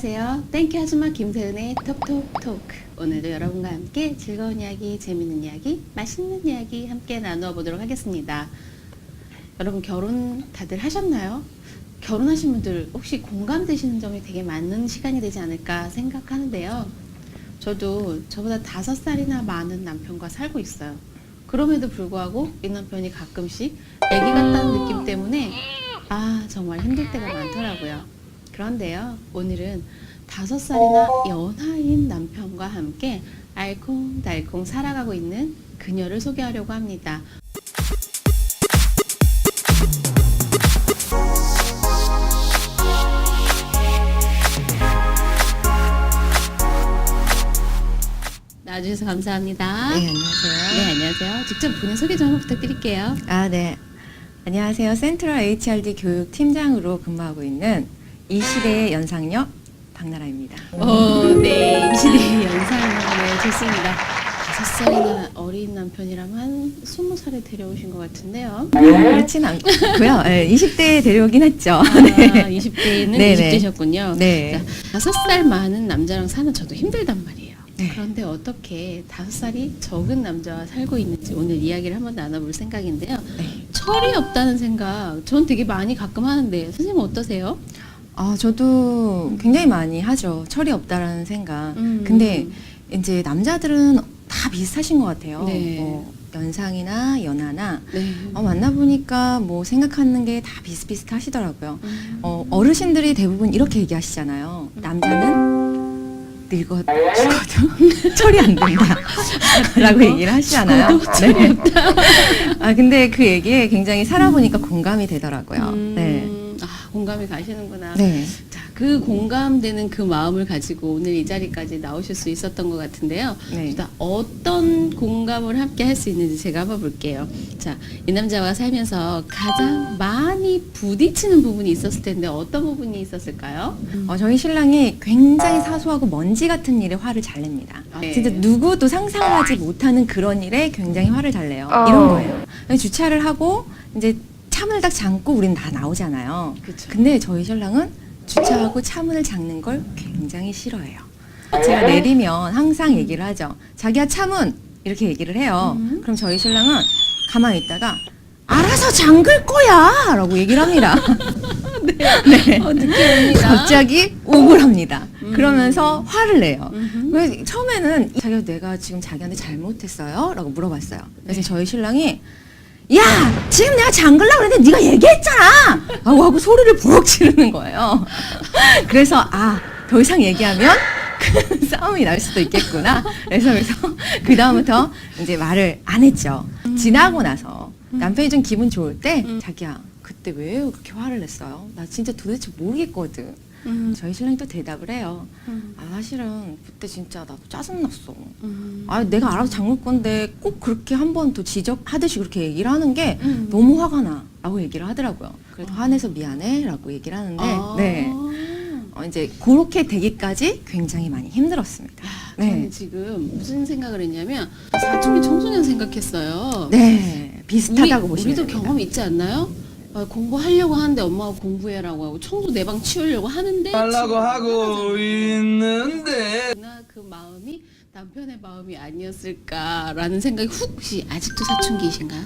안녕하세요. 땡큐 아줌마 김세은의 톡톡 토크. 오늘도 여러분과 함께 즐거운 이야기, 재밌는 이야기, 맛있는 이야기 함께 나누어 보도록 하겠습니다. 여러분 결혼 다들 하셨나요? 결혼하신 분들 혹시 공감되시는 점이 되게 많은 시간이 되지 않을까 생각하는데요. 저도 저보다 5살이나 많은 남편과 살고 있어요. 그럼에도 불구하고 이 남편이 가끔씩 애기 같다는 느낌 때문에 정말 힘들 때가 많더라고요. 그런데요, 오늘은 5살이나 연하인 남편과 함께 알콩달콩 살아가고 있는 그녀를 소개하려고 합니다. 나와주셔서 감사합니다. 네, 안녕하세요. 네, 안녕하세요. 직접 본인 소개 좀 한번 부탁드릴게요. 네. 안녕하세요. 센트럴 HRD 교육 팀장으로 근무하고 있는 이 시대의 연상녀 박나라입니다. 네, 이 시대의 연상이네. 좋습니다. 5살이나 어린 남편이라면 한 20살에 데려오신 것 같은데요. 그렇진 않고요. 네, 20대에 데려오긴 했죠. 네. 20대는 네네. 20대셨군요. 네. 5살 많은 남자랑 사는 저도 힘들단 말이에요. 네. 그런데 어떻게 5살이 적은 남자와 살고 있는지 오늘 이야기를 한번 나눠볼 생각인데요. 네. 철이 없다는 생각, 전 되게 많이 가끔 하는데 선생님은 어떠세요? 저도 굉장히 많이 하죠. 철이 없다라는 생각. 근데 이제 남자들은 다 비슷하신 것 같아요. 네. 뭐 연상이나 연하나 네. 만나보니까 뭐 생각하는 게 다 비슷비슷하시더라고요. 어르신들이 대부분 이렇게 얘기하시잖아요. 남자는 늙어 죽어도 철이 안 된다 라고 얘기를 하시잖아요. 네. 근데 그 얘기에 굉장히 살아보니까 공감이 되더라고요. 네. 공감이 가시는구나. 네. 자, 그 공감되는 그 마음을 가지고 오늘 이 자리까지 나오실 수 있었던 것 같은데요. 네. 일단 어떤 공감을 함께 할 수 있는지 제가 한번 볼게요. 자, 이 남자와 살면서 가장 많이 부딪히는 부분이 있었을 텐데 어떤 부분이 있었을까요? 저희 신랑이 굉장히 사소하고 먼지 같은 일에 화를 잘 냅니다. 네. 진짜 누구도 상상하지 못하는 그런 일에 굉장히 화를 잘 내요. 이런 거예요. 주차를 하고 이제 차문을 딱 잠고 우리는 다 나오잖아요. 그쵸. 근데 저희 신랑은 주차하고 차문을 잠는 걸 굉장히 싫어해요. 제가 내리면 항상 얘기를 하죠. 자기야 차문! 이렇게 얘기를 해요. 그럼 저희 신랑은 가만히 있다가 알아서 잠글 거야! 라고 얘기를 합니다. 네. 느낌 옵니다. 갑자기 우울합니다. 그러면서 화를 내요. 그래서 처음에는 자기가 내가 지금 자기한테 잘못했어요? 라고 물어봤어요. 그래서 저희 신랑이 야! 지금 내가 잠글라고 그랬는데 네가 얘기했잖아! 라고 하고 소리를 부럭 지르는 거예요. 그래서 더 이상 얘기하면 큰 싸움이 날 수도 있겠구나. 그래서 그 다음부터 이제 말을 안 했죠. 지나고 나서 남편이 좀 기분 좋을 때 자기야 그때 왜 그렇게 화를 냈어요? 나 진짜 도대체 모르겠거든. 저희 신랑이 또 대답을 해요. 사실은 그때 진짜 나도 짜증났어. 내가 알아서 잠글 건데 꼭 그렇게 한 번 더 지적하듯이 그렇게 얘기를 하는 게 너무 화가 나. 라고 얘기를 하더라고요. 그래서 화내서 미안해. 라고 얘기를 하는데, 네. 이제 그렇게 되기까지 굉장히 많이 힘들었습니다. 저는 지금 무슨 생각을 했냐면 사춘기 청소년 생각했어요. 네. 비슷하다고 보시면 우리도 됩니다. 경험 있지 않나요? 공부하려고 하는데 엄마가 공부해라고 하고 청소 내 방 치우려고 하는데 하려고 하고 있는데 그 마음이 남편의 마음이 아니었을까라는 생각이 혹시 아직도 사춘기이신가요?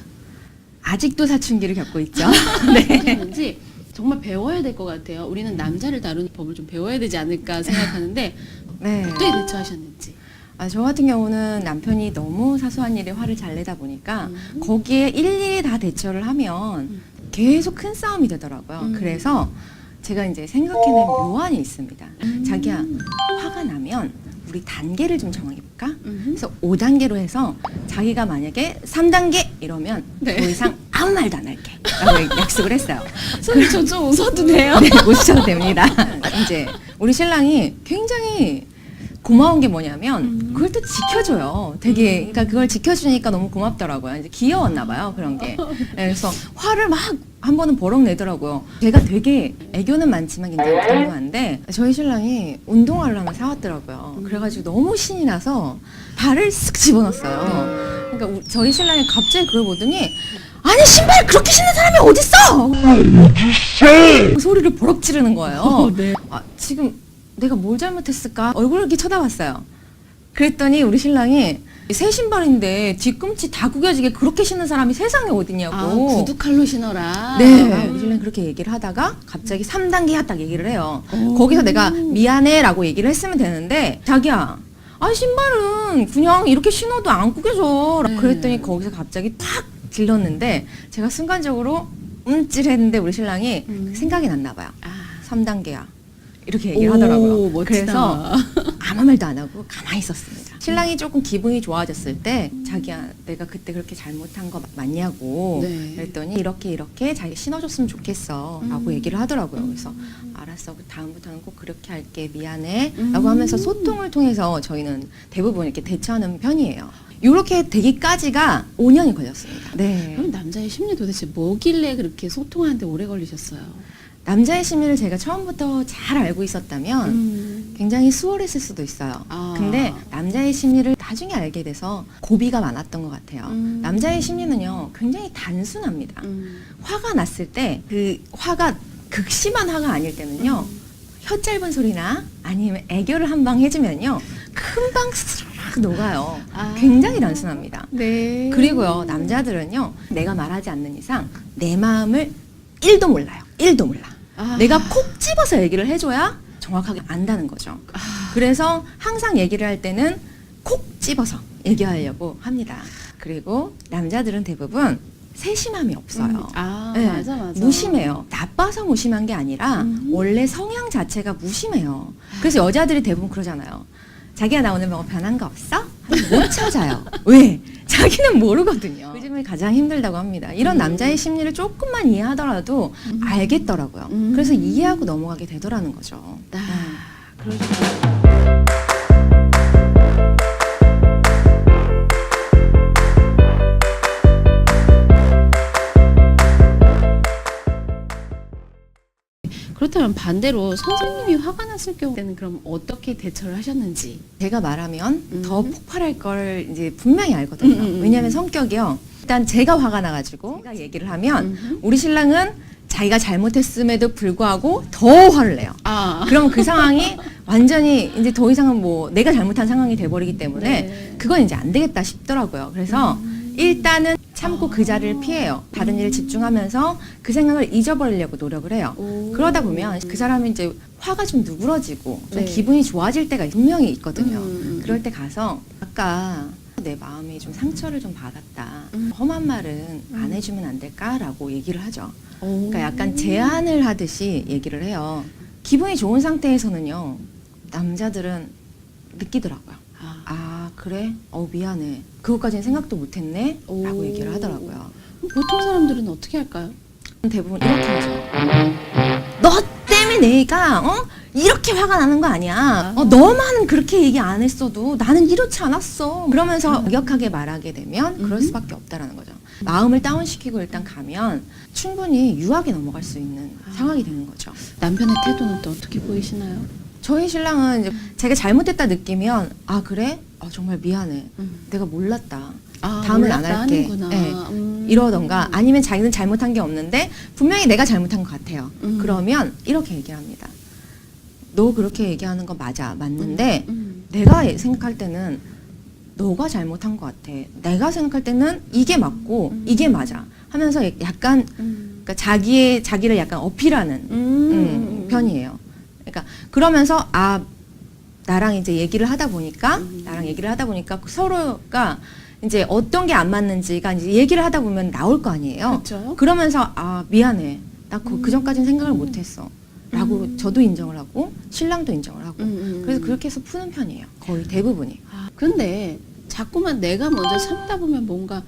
아직도 사춘기를 겪고 있죠. 네. 그런지 정말 배워야 될 것 같아요. 우리는 남자를 다루는 법을 좀 배워야 되지 않을까 생각하는데 네. 어떻게 대처하셨는지. 저 같은 경우는 남편이 너무 사소한 일에 화를 잘 내다 보니까 거기에 일일이 다 대처를 하면 계속 큰 싸움이 되더라고요. 그래서 제가 이제 생각해낸 묘안이 있습니다. 자기야, 화가 나면 우리 단계를 좀 정해볼까? 그래서 5단계로 해서 자기가 만약에 3단계 이러면 네. 더 이상 아무 말도 안 할게. 라고 약속을 했어요. 선생님 저 좀 웃어도 돼요? 네, 웃으셔도 됩니다. 이제 우리 신랑이 굉장히 고마운 게 뭐냐면 그걸 또 지켜줘요. 되게 그러니까 그걸 지켜주니까 너무 고맙더라고요. 이제 귀여웠나 봐요 그런 게. 그래서 화를 막 한 번은 버럭 내더라고요. 제가 되게 애교는 많지만 굉장히 단호한데 저희 신랑이 운동화를 하나 사왔더라고요. 그래가지고 너무 신이 나서 발을 쓱 집어넣었어요. 그러니까 저희 신랑이 갑자기 그걸 보더니 아니 신발 그렇게 신는 사람이 어딨어? 그 소리를 버럭 지르는 거예요. 네. 지금 내가 뭘 잘못했을까? 얼굴을 이렇게 쳐다봤어요. 그랬더니 우리 신랑이 새 신발인데 뒤꿈치 다 구겨지게 그렇게 신는 사람이 세상에 어딨냐고. 아, 구두칼로 신어라. 네. 우리 신랑이 그렇게 얘기를 하다가 갑자기 3단계야 딱 얘기를 해요. 거기서 내가 미안해라고 얘기를 했으면 되는데 자기야, 아 신발은 그냥 이렇게 신어도 안 구겨져. 네. 그랬더니 거기서 갑자기 탁 질렀는데 제가 순간적으로 움찔했는데 우리 신랑이 생각이 났나 봐요. 아. 3단계야. 이렇게 얘기를 하더라고요. 멋지다. 그래서 아무 말도 안 하고 가만히 있었습니다. 신랑이 조금 기분이 좋아졌을 때 자기야 내가 그때 그렇게 잘못한 거 맞냐고 네. 그랬더니 이렇게 자기 신어줬으면 좋겠어 라고 얘기를 하더라고요. 그래서 알았어 다음부터는 꼭 그렇게 할게 미안해 라고 하면서 소통을 통해서 저희는 대부분 이렇게 대처하는 편이에요. 이렇게 되기까지가 5년이 걸렸습니다. 네. 그럼 남자의 심리 도대체 뭐길래 그렇게 소통하는데 오래 걸리셨어요? 남자의 심리를 제가 처음부터 잘 알고 있었다면 굉장히 수월했을 수도 있어요. 아. 근데 남자의 심리를 나중에 알게 돼서 고비가 많았던 것 같아요. 남자의 심리는요, 굉장히 단순합니다. 화가 났을 때 그 화가 극심한 화가 아닐 때는요, 혀 짧은 소리나 아니면 애교를 한 방 해주면요, 금방 쓱 녹아요. 아. 굉장히 단순합니다. 네. 그리고요, 남자들은요, 내가 말하지 않는 이상 내 마음을 1도 몰라요. 1도 몰라. 아. 내가 콕 집어서 얘기를 해줘야 정확하게 안다는 거죠. 그래서 항상 얘기를 할 때는 콕 집어서 얘기하려고 합니다. 그리고 남자들은 대부분 세심함이 없어요. 아, 네, 맞아. 무심해요. 나빠서 무심한 게 아니라 원래 성향 자체가 무심해요. 그래서 여자들이 대부분 그러잖아요. 자기야 나 오늘 뭐 변한 거 없어? 못 찾아요. 왜? 자기는 모르거든요. 요즘에 가장 힘들다고 합니다. 이런 남자의 심리를 조금만 이해하더라도 알겠더라고요. 그래서 이해하고 넘어가게 되더라는 거죠. 그러시구나. 그렇다면 반대로 선생님이 화가 났을 경우에는 그럼 어떻게 대처를 하셨는지? 제가 말하면 더 폭발할 걸 이제 분명히 알거든요. 왜냐하면 성격이요. 일단 제가 화가 나가지고 제가 얘기를 하면 우리 신랑은 자기가 잘못했음에도 불구하고 더 화를 내요. 아. 그럼 그 상황이 완전히 이제 더 이상은 뭐 내가 잘못한 상황이 돼버리기 때문에 네. 그건 이제 안 되겠다 싶더라고요. 그래서 일단은 참고 그 자리를 피해요. 다른 일에 집중하면서 그 생각을 잊어버리려고 노력을 해요. 오. 그러다 보면 그 사람이 이제 화가 좀 누그러지고 좀 네. 기분이 좋아질 때가 분명히 있거든요. 그럴 음. 때 가서 아까 내 마음이 좀 상처를 좀 받았다. 험한 말은 안 해주면 안 될까라고 얘기를 하죠. 그러니까 약간 제안을 하듯이 얘기를 해요. 기분이 좋은 상태에서는요, 남자들은 느끼더라고요. 아, 그래? 미안해. 그것까지는 생각도 못했네? 라고 오. 얘기를 하더라고요. 보통 사람들은 어떻게 할까요? 대부분 이렇게 하죠. 너 때문에 내가 이렇게 화가 나는 거 아니야. 너만은 그렇게 얘기 안 했어도 나는 이렇지 않았어. 그러면서 엄격하게 말하게 되면 그럴 수밖에 없다라는 거죠. 마음을 다운시키고 일단 가면 충분히 유하게 넘어갈 수 있는 상황이 되는 거죠. 남편의 태도는 또 어떻게 보이시나요? 저희 신랑은 이제 제가 잘못했다 느끼면 아 그래? 정말 미안해. 내가 몰랐다. 아, 다음엔 안 몰랐다 할게. 하는구나. 네. 이러던가 아니면 자기는 잘못한 게 없는데 분명히 내가 잘못한 것 같아요. 그러면 이렇게 얘기합니다. 너 그렇게 얘기하는 거 맞는데 내가 생각할 때는 너가 잘못한 것 같아. 내가 생각할 때는 이게 맞고 이게 맞아 하면서 약간 그러니까 자기를 약간 어필하는 편이에요. 그러니까 그러면서 나랑 이제 얘기를 하다 보니까 서로가 이제 어떤 게 안 맞는지가 이제 얘기를 하다 보면 나올 거 아니에요. 그렇죠. 그러면서 미안해. 나 그 전까지는 생각을 못 했어. 라고 저도 인정을 하고 신랑도 인정을 하고 그래서 그렇게 해서 푸는 편이에요. 거의 대부분이. 근데 자꾸만 내가 먼저 참다 보면 뭔가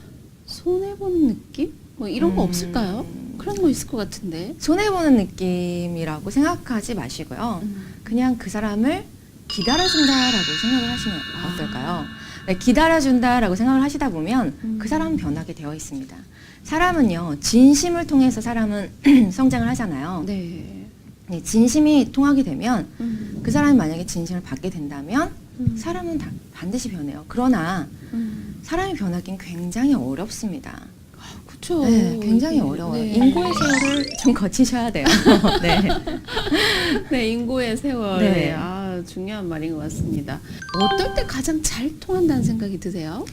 손해보는 느낌? 뭐 이런 거 없을까요? 그런 거 있을 것 같은데. 손해보는 느낌이라고 생각하지 마시고요. 그냥 그 사람을 기다려준다라고 생각을 하시면 어떨까요? 네, 기다려준다라고 생각을 하시다 보면 그 사람은 변하게 되어 있습니다. 사람은요, 진심을 통해서 사람은 성장을 하잖아요. 네. 네, 진심이 통하게 되면 그 사람이 만약에 진심을 받게 된다면 사람은 반드시 변해요. 그러나 사람이 변하기는 굉장히 어렵습니다. 그렇죠. 네, 굉장히 어려워요. 네. 인고의 세월을 좀 거치셔야 돼요. 네. 네, 인고의 세월. 네. 아, 중요한 말인 것 같습니다. 어떨 때 가장 잘 통한다는 생각이 드세요?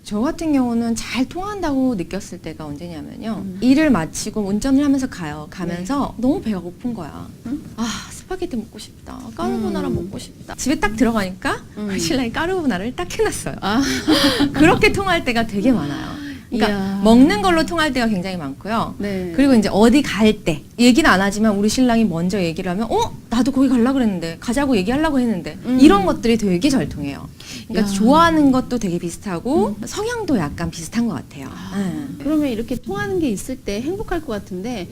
저 같은 경우는 잘 통한다고 느꼈을 때가 언제냐면요. 일을 마치고 운전을 하면서 가면서 너무 배가 고픈 거야. 스파게티 먹고 싶다. 까르보나라 먹고 싶다. 집에 딱 들어가니까 신랑이 까르보나라를 딱 해놨어요. 그렇게 통할 때가 되게 많아요. 그러니까 이야. 먹는 걸로 통할 때가 굉장히 많고요. 네. 그리고 이제 어디 갈 때 얘기는 안 하지만 우리 신랑이 먼저 얘기를 하면 나도 거기 가려고 그랬는데 가자고 얘기하려고 했는데 이런 것들이 되게 잘 통해요. 그러니까 야. 좋아하는 것도 되게 비슷하고 성향도 약간 비슷한 것 같아요. 그러면 이렇게 통하는 게 있을 때 행복할 것 같은데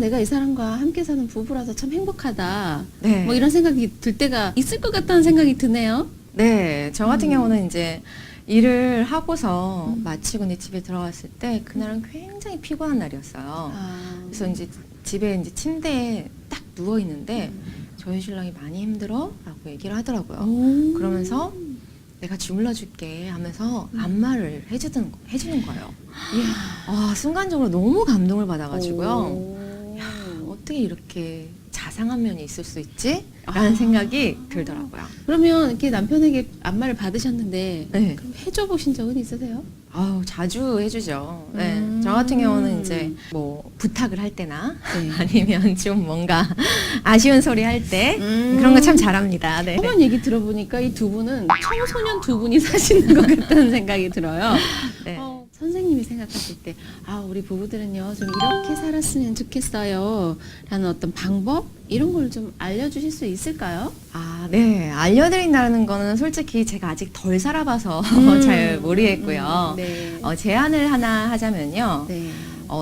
내가 이 사람과 함께 사는 부부라서 참 행복하다. 네. 뭐 이런 생각이 들 때가 있을 것 같다는 생각이 드네요. 네, 저 같은 경우는 이제 일을 하고서 마치고 이제 집에 들어갔을 때 그날은 굉장히 피곤한 날이었어요. 그래서 이제 집에 이제 침대에 딱 누워 있는데 저희 신랑이 많이 힘들어라고 얘기를 하더라고요. 그러면서 내가 주물러 줄게 하면서 안마를 해주는 거예요. 순간적으로 너무 감동을 받아가지고요. 어떻게 이렇게 자상한 면이 있을 수 있지? 라는 생각이 들더라고요. 그러면 이렇게 남편에게 안마를 받으셨는데 네. 그럼 해줘 보신 적은 있으세요? 자주 해주죠. 네. 저 같은 경우는 이제 뭐 부탁을 할 때나 아니면 좀 뭔가 아쉬운 소리 할 때 그런 거 참 잘합니다. 네. 한번 얘기 들어보니까 이 두 분은 청소년 두 분이 사시는 것 같다는 생각이 들어요. 네. 선생님이 생각하실 때 우리 부부들은요 좀 이렇게 살았으면 좋겠어요 라는 어떤 방법 이런 걸 좀 알려주실 수 있을까요? 네. 알려드린다는 거는 솔직히 제가 아직 덜 살아봐서 잘 모르겠고요. 네. 제안을 하나 하자면요. 네.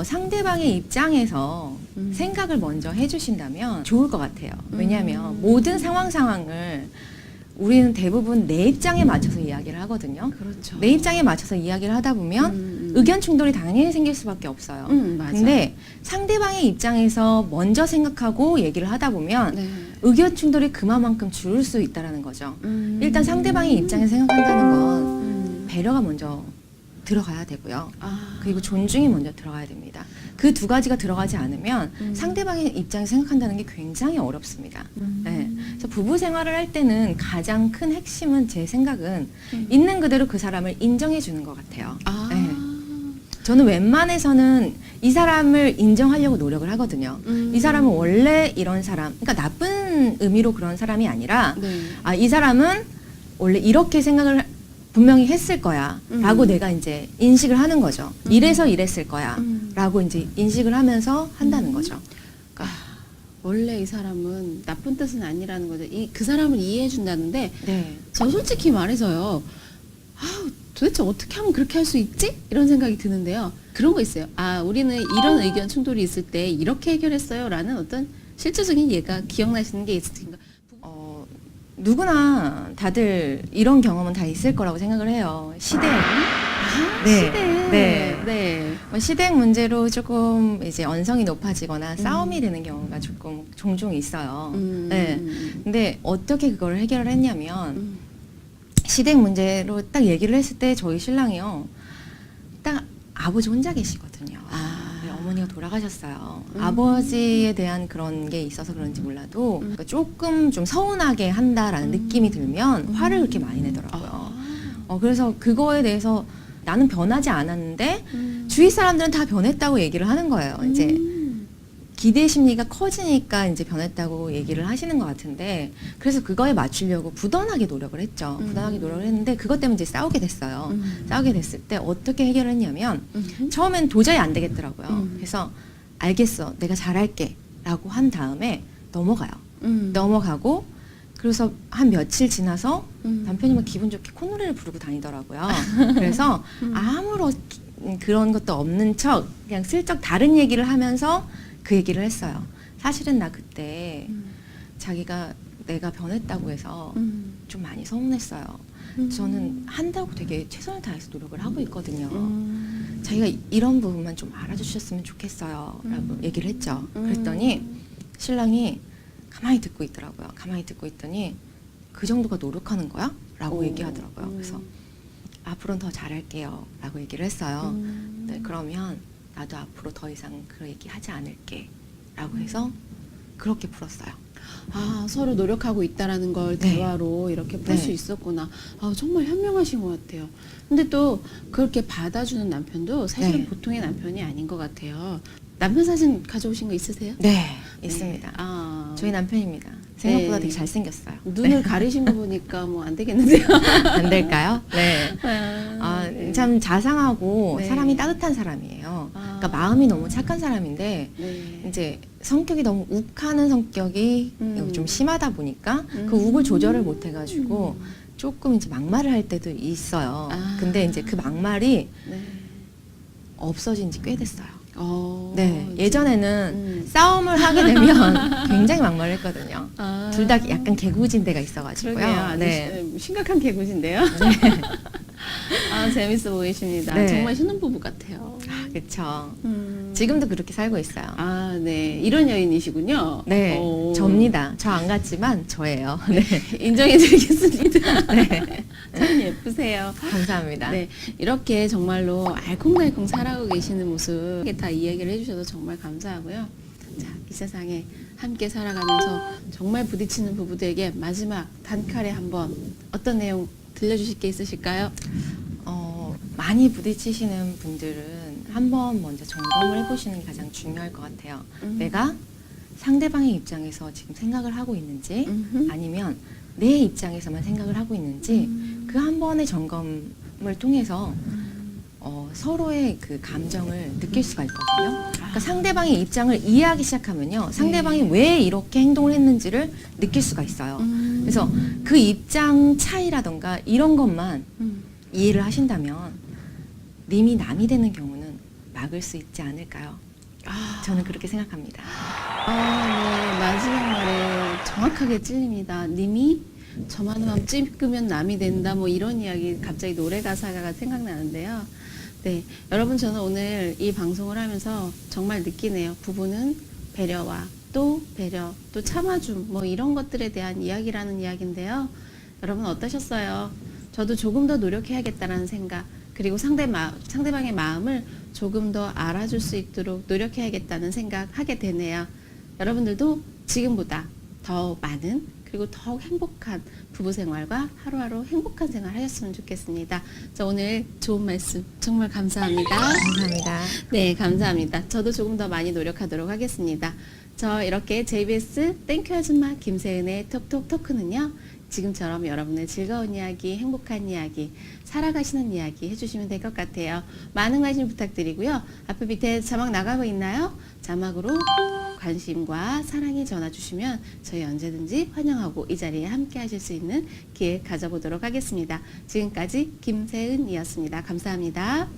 상대방의 입장에서 생각을 먼저 해주신다면 좋을 것 같아요. 왜냐하면 모든 상황을 우리는 대부분 내 입장에 맞춰서 이야기를 하거든요. 그렇죠. 내 입장에 맞춰서 이야기를 하다 보면 의견 충돌이 당연히 생길 수밖에 없어요. 맞아. 근데 상대방의 입장에서 먼저 생각하고 얘기를 하다 보면 네. 의견 충돌이 그만큼 줄을 수 있다는 거죠. 일단 상대방의 입장에서 생각한다는 건 배려가 먼저 들어가야 되고요. 그리고 존중이 먼저 들어가야 됩니다. 그 두 가지가 들어가지 않으면 상대방의 입장에서 생각한다는 게 굉장히 어렵습니다. 네. 그래서 부부 생활을 할 때는 가장 큰 핵심은 제 생각은 있는 그대로 그 사람을 인정해 주는 것 같아요. 네. 저는 웬만해서는 이 사람을 인정하려고 노력을 하거든요. 이 사람은 원래 이런 사람, 그러니까 나쁜 의미로 그런 사람이 아니라 네. 이 사람은 원래 이렇게 생각을 분명히 했을 거야 라고 내가 이제 인식을 하는 거죠. 이래서 이랬을 거야 라고 이제 인식을 하면서 한다는 거죠. 원래 이 사람은 나쁜 뜻은 아니라는 거죠. 그 사람을 이해해 준다는데 네. 저 솔직히 말해서요. 도대체 어떻게 하면 그렇게 할 수 있지? 이런 생각이 드는데요. 그런 거 있어요. 우리는 이런 의견 충돌이 있을 때 이렇게 해결했어요 라는 어떤 실질적인 예가 기억나시는 게 있으신가? 누구나 다들 이런 경험은 다 있을 거라고 생각을 해요. 시댁. 시댁. 네. 시댁 문제로 조금 이제 언성이 높아지거나 싸움이 되는 경우가 조금 종종 있어요. 네. 근데 어떻게 그걸 해결을 했냐면 시댁 문제로 딱 얘기를 했을 때 저희 신랑이요. 딱 아버지 혼자 계시거든요. 어머니가 돌아가셨어요. 아버지에 대한 그런 게 있어서 그런지 몰라도 그러니까 조금 좀 서운하게 한다라는 느낌이 들면 화를 그렇게 많이 내더라고요. 그래서 그거에 대해서 나는 변하지 않았는데 주위 사람들은 다 변했다고 얘기를 하는 거예요. 이제 기대 심리가 커지니까 이제 변했다고 얘기를 하시는 것 같은데 그래서 그거에 맞추려고 부단하게 노력을 했죠. 부단하게 노력을 했는데 그것 때문에 이제 싸우게 됐어요. 싸우게 됐을 때 어떻게 해결을 했냐면 처음엔 도저히 안 되겠더라고요. 그래서 알겠어. 내가 잘할게 라고 한 다음에 넘어가요. 넘어가고 그래서 한 며칠 지나서 남편이 막 기분 좋게 콧노래를 부르고 다니더라고요. 그래서 아무런 그런 것도 없는 척 그냥 슬쩍 다른 얘기를 하면서 그 얘기를 했어요. 사실은 나 그때 자기가 내가 변했다고 해서 좀 많이 서운했어요. 저는 한다고 되게 최선을 다해서 노력을 하고 있거든요. 자기가 이런 부분만 좀 알아주셨으면 좋겠어요. 라고 얘기를 했죠. 그랬더니 신랑이 가만히 듣고 있더라고요. 가만히 듣고 있더니 그 정도가 노력하는 거야? 라고 얘기하더라고요. 그래서 앞으로는 더 잘할게요. 라고 얘기를 했어요. 네, 그러면 나도 앞으로 더 이상 그런 얘기 하지 않을게 라고 해서 그렇게 풀었어요. 아, 서로 노력하고 있다라는 걸 네. 대화로 이렇게 풀 네. 수 있었구나. 아, 정말 현명하신 것 같아요. 근데 또 그렇게 받아주는 남편도 사실은 네. 보통의 남편이 아닌 것 같아요. 남편 사진 가져오신 거 있으세요? 네, 있습니다. 아, 저희 남편입니다. 생각보다 네. 되게 잘생겼어요. 눈을 가리신 거 보니까 뭐 안 되겠는데요? 안 될까요? 네. 아, 네. 참 자상하고 네. 사람이 따뜻한 사람이에요. 아. 그러니까 마음이 너무 착한 사람인데 네. 이제 성격이 너무 욱하는 성격이 좀 심하다 보니까 그 욱을 조절을 못 해가지고 조금 이제 막말을 할 때도 있어요. 아. 근데 이제 그 막말이 네. 없어진 지 꽤 됐어요. 네. 예전에는 싸움을 하게 되면 굉장히 막말을 했거든요. 아. 둘 다 약간 개구진대가 있어가지고요. 그러게요. 아주 네. 심각한 개구진데요. 아, 재밌어 보이십니다. 네. 정말 신혼부부 같아요. 그렇죠. 음. 지금도 그렇게 살고 있어요. 아, 네. 이런 여인이시군요. 네, 오. 접니다. 저 안 같지만 저예요. 네, 인정해드리겠습니다. 네. 참 예쁘세요. 감사합니다. 네, 이렇게 정말로 알콩달콩 살아가고 계시는 모습 다 이야기를 해주셔서 정말 감사하고요. 자, 이 세상에 함께 살아가면서 정말 부딪히는 부부들에게 마지막 단칼에 한번 어떤 내용 들려주실 게 있으실까요? 많이 부딪히시는 분들은 한번 먼저 점검을 해보시는 게 가장 중요할 것 같아요. 내가 상대방의 입장에서 지금 생각을 하고 있는지 음흠. 아니면 내 입장에서만 생각을 하고 있는지 그 한 번의 점검을 통해서 서로의 그 감정을 느낄 수가 있거든요. 그러니까 상대방의 입장을 이해하기 시작하면요. 상대방이 왜 이렇게 행동을 했는지를 느낄 수가 있어요. 그래서 그 입장 차이라던가 이런 것만 이해를 하신다면 님이 남이 되는 경우는 막을 수 있지 않을까요? 저는 그렇게 생각합니다. 네. 마지막 말에 정확하게 찔립니다. 님이 저만 하면 찝으면 남이 된다. 뭐 이런 이야기 갑자기 노래 가사가 생각나는데요. 네. 여러분, 저는 오늘 이 방송을 하면서 정말 느끼네요. 부부는 배려와 또 배려, 또 참아줌, 뭐 이런 것들에 대한 이야기라는 이야기인데요. 여러분 어떠셨어요? 저도 조금 더 노력해야겠다라는 생각, 그리고 상대방의 마음을 조금 더 알아줄 수 있도록 노력해야겠다는 생각하게 되네요. 여러분들도 지금보다 더 많은 그리고 더욱 행복한 부부 생활과 하루하루 행복한 생활 하셨으면 좋겠습니다. 자, 오늘 좋은 말씀 정말 감사합니다. 감사합니다. 네, 감사합니다. 저도 조금 더 많이 노력하도록 하겠습니다. 저 이렇게 JBS 땡큐 아줌마 김세은의 톡톡 토크는요, 지금처럼 여러분의 즐거운 이야기, 행복한 이야기, 살아가시는 이야기 해주시면 될 것 같아요. 많은 관심 부탁드리고요. 앞에 밑에 자막 나가고 있나요? 자막으로 관심과 사랑이 전화 주시면 저희 언제든지 환영하고 이 자리에 함께 하실 수 있는 기회 가져보도록 하겠습니다. 지금까지 김세은이었습니다. 감사합니다.